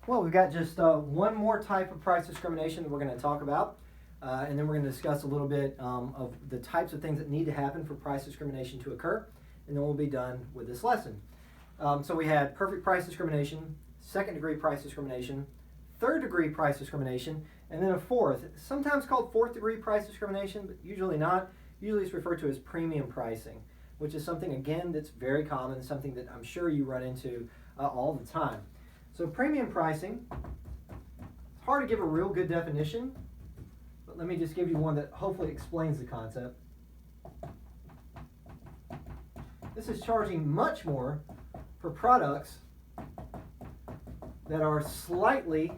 Well, we've got just one more type of price discrimination that we're going to talk about, and then we're going to discuss a little bit of the types of things that need to happen for price discrimination to occur, and then we'll be done with this lesson. So we had perfect price discrimination, second-degree price discrimination, third-degree price discrimination, and then a fourth, sometimes called fourth-degree price discrimination, but usually not. Usually it's referred to as premium pricing, which is something, again, that's very common, something that I'm sure you run into all the time. So premium pricing, it's hard to give a real good definition, but let me just give you one that hopefully explains the concept. This is charging much more for products that are slightly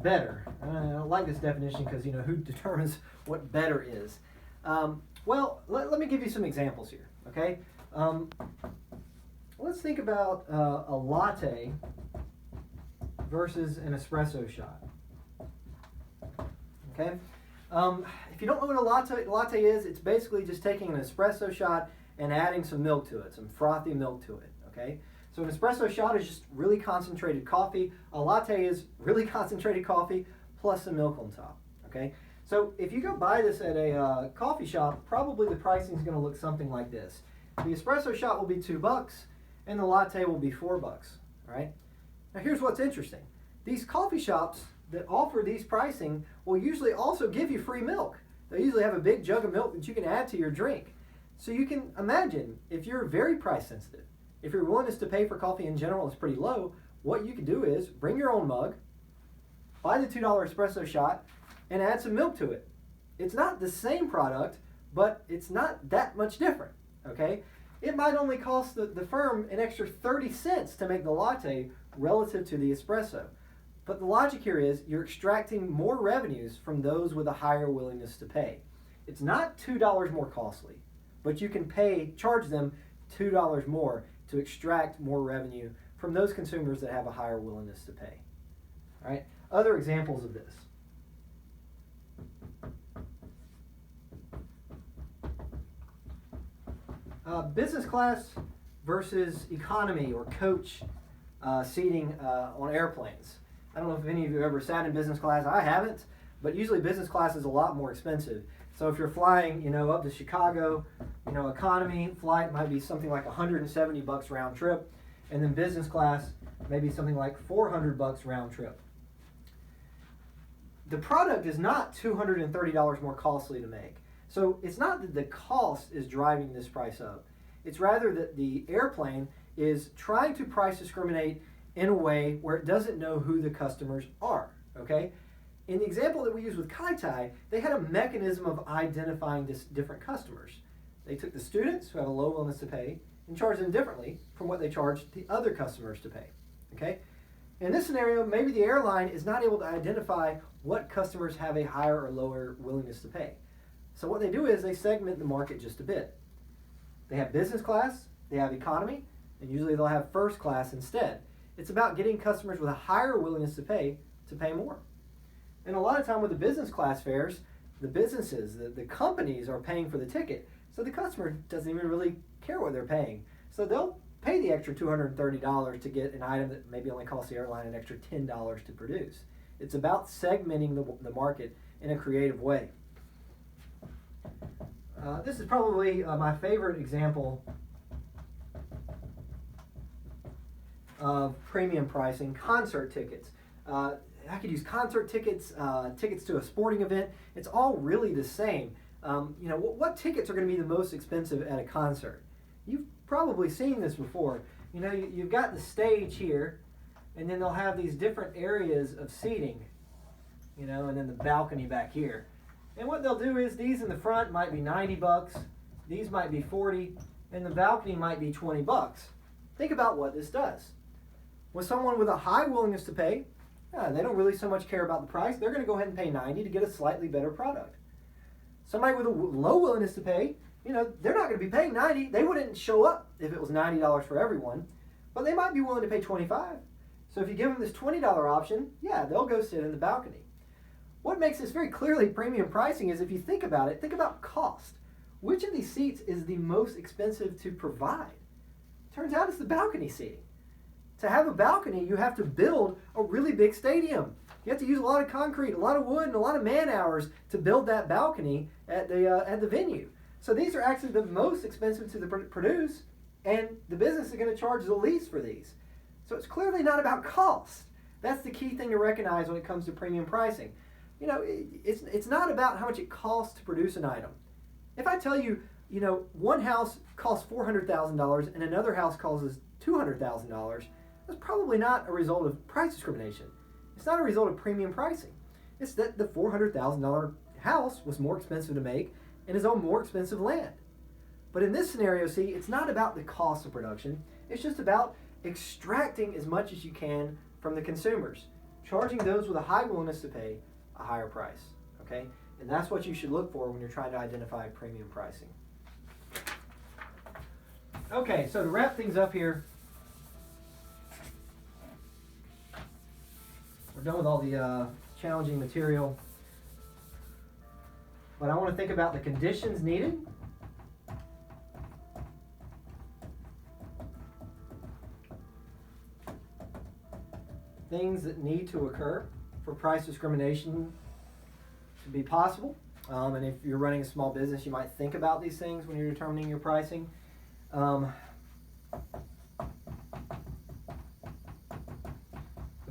better. I don't like this definition because, who determines what better is? Well, let me give you some examples here, okay? Let's think about a latte versus an espresso shot. Okay? If you don't know what a latte is, it's basically just taking an espresso shot and adding some milk to it, some frothy milk to it. Okay? So an espresso shot is just really concentrated coffee. A latte is really concentrated coffee plus some milk on top. Okay? So if you go buy this at a coffee shop, probably the pricing is going to look something like this. The espresso shot will be $2 and the latte will be $4, right? Now here's what's interesting. These coffee shops that offer these pricing will usually also give you free milk. They usually have a big jug of milk that you can add to your drink. So you can imagine if you're very price sensitive, if your willingness to pay for coffee in general is pretty low, what you can do is bring your own mug, buy the $2 espresso shot, and add some milk to it. It's not the same product, but it's not that much different. Okay, it might only cost the firm an extra 30 cents to make the latte relative to the espresso. But the logic here is you're extracting more revenues from those with a higher willingness to pay. It's not $2 more costly, but you can charge them $2 more to extract more revenue from those consumers that have a higher willingness to pay. All right, other examples of this. Business class versus economy or coach seating on airplanes. I don't know if any of you have ever sat in business class. I haven't, but usually business class is a lot more expensive. So if you're flying, up to Chicago, economy flight might be something like $170 round trip, and then business class maybe something like $400 round trip. The product is not $230 more costly to make. So it's not that the cost is driving this price up. It's rather that the airplane is trying to price discriminate in a way where it doesn't know who the customers are, okay? In the example that we used with Kaitai, they had a mechanism of identifying different customers. They took the students who have a low willingness to pay and charged them differently from what they charged the other customers to pay, okay? In this scenario, maybe the airline is not able to identify what customers have a higher or lower willingness to pay. So what they do is they segment the market just a bit. They have business class, they have economy, and usually they'll have first class instead. It's about getting customers with a higher willingness to pay more. And a lot of time with the business class fares, the businesses, the companies are paying for the ticket, so the customer doesn't even really care what they're paying. So they'll pay the extra $230 to get an item that maybe only costs the airline an extra $10 to produce. It's about segmenting the market in a creative way. This is probably my favorite example of premium pricing, concert tickets. I could use concert tickets, tickets to a sporting event. It's all really the same. What tickets are going to be the most expensive at a concert? You've probably seen this before. You've got the stage here, and then they'll have these different areas of seating, and then the balcony back here. And what they'll do is these in the front might be $90, these might be $40, and the balcony might be $20. Think about what this does. With someone with a high willingness to pay, they don't really so much care about the price. They're going to go ahead and pay $90 to get a slightly better product. Somebody with a low willingness to pay, they're not going to be paying $90. They wouldn't show up if it was $90 for everyone, but they might be willing to pay $25. So if you give them this $20 option, they'll go sit in the balcony. What makes this very clearly premium pricing is if you think about it, think about cost. Which of these seats is the most expensive to provide? Turns out it's the balcony seating. To have a balcony, you have to build a really big stadium. You have to use a lot of concrete, a lot of wood, and a lot of man hours to build that balcony at the venue. So these are actually the most expensive to produce, and the business is going to charge the least for these. So it's clearly not about cost. That's the key thing to recognize when it comes to premium pricing. You know, it's not about how much it costs to produce an item. If I tell you, you know, one house costs $400,000 and another house costs $200,000, that's probably not a result of price discrimination. It's not a result of premium pricing. It's that the $400,000 house was more expensive to make and is on more expensive land. But in this scenario, see, it's not about the cost of production. It's just about extracting as much as you can from the consumers, charging those with a high willingness to pay a higher price, okay? And that's what you should look for when you're trying to identify premium pricing. Okay, so to wrap things up here, we're done with all the challenging material, but I want to think about the conditions needed. Things that need to occur for price discrimination to be possible. And if you're running a small business, you might think about these things when you're determining your pricing. The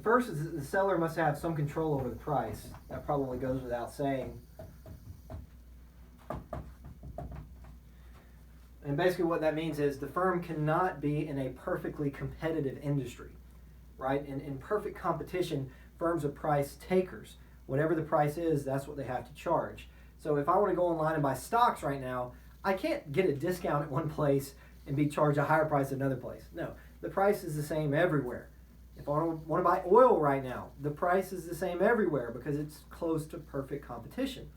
first is that the seller must have some control over the price. That probably goes without saying. And basically what that means is the firm cannot be in a perfectly competitive industry, right? In perfect competition, firms are price takers. Whatever the price is, that's what they have to charge. So if I want to go online and buy stocks right now, I can't get a discount at one place and be charged a higher price at another place. No, the price is the same everywhere. If I want to buy oil right now, the price is the same everywhere because it's close to perfect competition.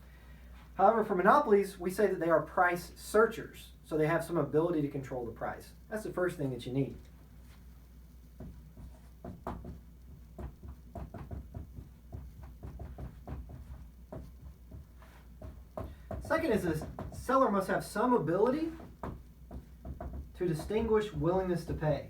However, for monopolies, we say that they are price searchers, so they have some ability to control the price. That's the first thing that you need. Second is the seller must have some ability to distinguish willingness to pay.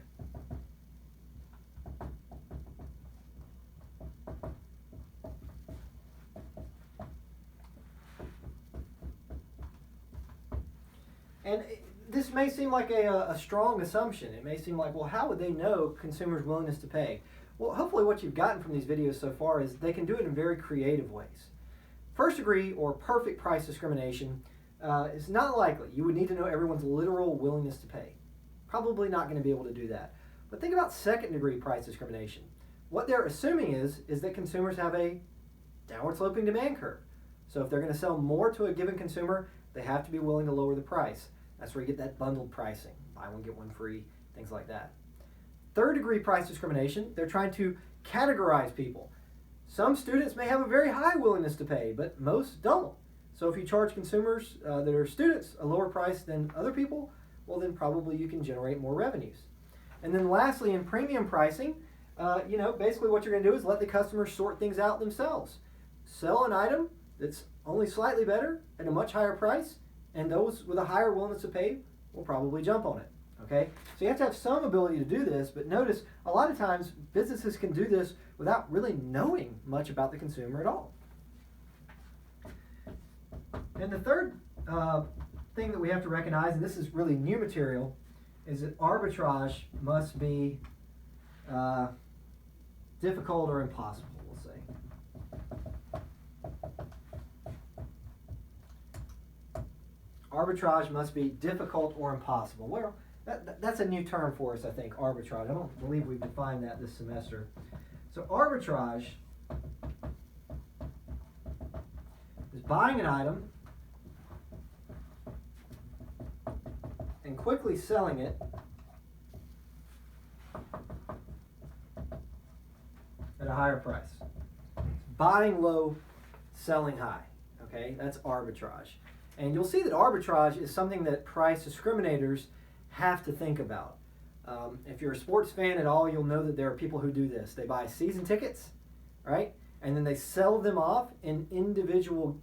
And this may seem like a strong assumption. It may seem like, well, how would they know consumers' willingness to pay? Well, hopefully what you've gotten from these videos so far is they can do it in very creative ways. First degree or perfect price discrimination is not likely. You would need to know everyone's literal willingness to pay. Probably not going to be able to do that. But think about second degree price discrimination. What they're assuming is that consumers have a downward sloping demand curve. So if they're going to sell more to a given consumer, they have to be willing to lower the price. That's where you get that bundled pricing. Buy one, get one free, things like that. Third degree price discrimination, they're trying to categorize people. Some students may have a very high willingness to pay, but most don't. So if you charge consumers that are students a lower price than other people, well then probably you can generate more revenues. And then lastly, in premium pricing, basically what you're going to do is let the customers sort things out themselves. Sell an item that's only slightly better at a much higher price, and those with a higher willingness to pay will probably jump on it. Okay? So you have to have some ability to do this, but notice a lot of times businesses can do this without really knowing much about the consumer at all. And the third thing that we have to recognize, and this is really new material, is that arbitrage must be difficult or impossible, we'll say. Arbitrage must be difficult or impossible. Well, that's a new term for us, I think, arbitrage. I don't believe we've defined that this semester. So arbitrage is buying an item and quickly selling it at a higher price. Buying low, selling high. Okay, that's arbitrage. And you'll see that arbitrage is something that price discriminators have to think about. If you're a sports fan at all, you'll know that there are people who do this. They buy season tickets, right? And then they sell them off in individual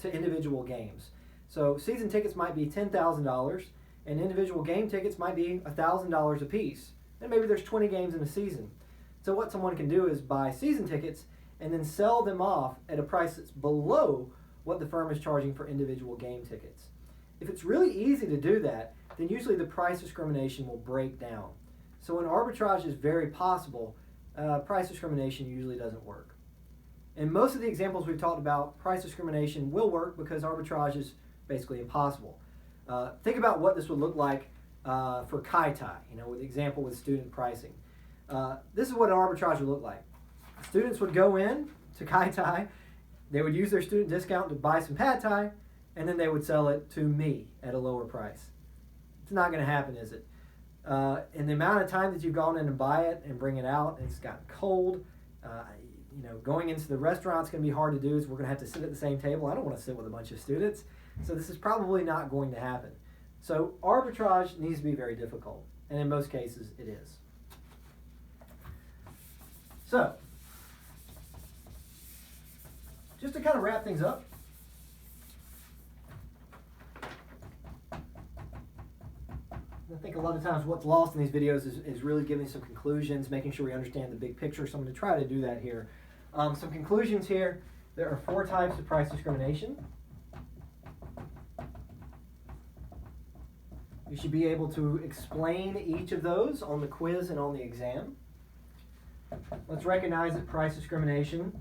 games. So season tickets might be $10,000, and individual game tickets might be $1,000 a piece. and maybe there's 20 games in a season. So what someone can do is buy season tickets and then sell them off at a price that's below what the firm is charging for individual game tickets. If it's really easy to do that, then usually the price discrimination will break down. So when arbitrage is very possible, price discrimination usually doesn't work. In most of the examples we've talked about, price discrimination will work because arbitrage is basically impossible. Think about what this would look like for Kai-Tai, with the example with student pricing. This is what an arbitrage would look like. Students would go in to Kai-Tai, they would use their student discount to buy some pad thai, and then they would sell it to me at a lower price. It's not going to happen, is it? In the amount of time that you've gone in and buy it and bring it out, it's gotten cold. Going into the restaurant's going to be hard to do, so we're going to have to sit at the same table. I don't want to sit with a bunch of students, so this is probably not going to happen. So arbitrage needs to be very difficult, and in most cases it is. So, just to kind of wrap things up, I think a lot of times what's lost in these videos is really giving some conclusions, making sure we understand the big picture. So I'm going to try to do that here. Some conclusions here. There are 4 types of price discrimination. You should be able to explain each of those on the quiz and on the exam. Let's recognize that price discrimination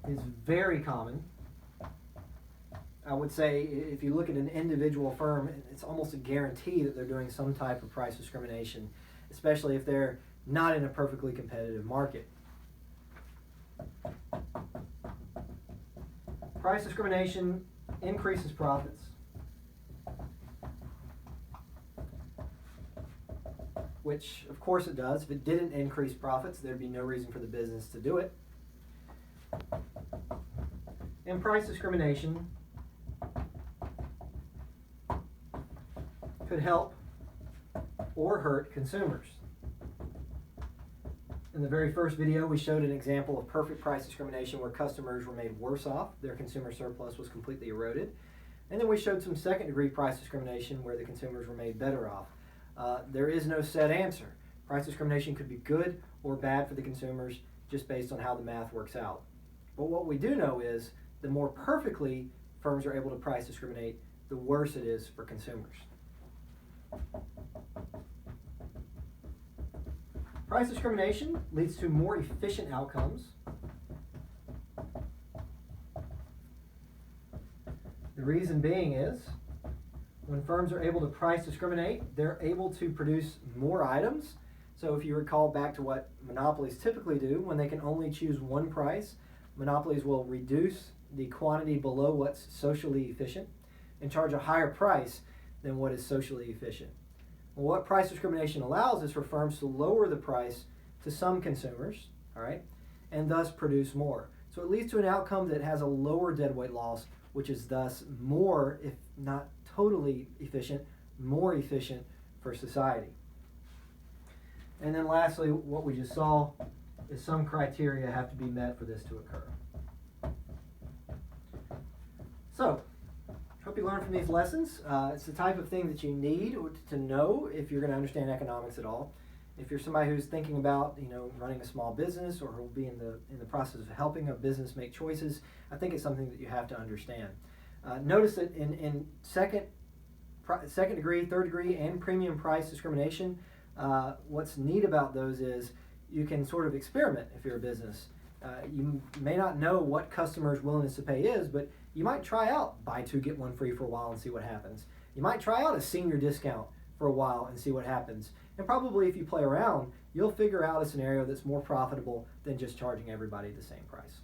is very common. I would say if you look at an individual firm, it's almost a guarantee that they're doing some type of price discrimination, especially if they're not in a perfectly competitive market. Price discrimination increases profits. Which, of course, it does. If it didn't increase profits, there'd be no reason for the business to do it. And price discrimination could help or hurt consumers. In the very first video, we showed an example of perfect price discrimination where customers were made worse off. Their consumer surplus was completely eroded. And then we showed some second-degree price discrimination where the consumers were made better off. There is no set answer. Price discrimination could be good or bad for the consumers just based on how the math works out. But what we do know is the more perfectly firms are able to price discriminate, the worse it is for consumers. Price discrimination leads to more efficient outcomes. The reason being is when firms are able to price discriminate, they're able to produce more items. So if you recall back to what monopolies typically do, when they can only choose one price, monopolies will reduce the quantity below what's socially efficient and charge a higher price than what is socially efficient. Well, what price discrimination allows is for firms to lower the price to some consumers, all right, and thus produce more. So it leads to an outcome that has a lower deadweight loss, which is thus more, if not totally efficient, more efficient for society. And then lastly, what we just saw is some criteria have to be met for this to occur. So, hope you learned from these lessons. It's the type of thing that you need to know if you're going to understand economics at all. If you're somebody who's thinking about, running a small business or will be in the process of helping a business make choices, I think it's something that you have to understand. Notice that in second degree, third degree, and premium price discrimination, what's neat about those is you can sort of experiment if you're a business. You may not know what customers' willingness to pay is, but you might try out buy 2 get 1 free for a while and see what happens. You might try out a senior discount for a while and see what happens. And probably if you play around, you'll figure out a scenario that's more profitable than just charging everybody the same price.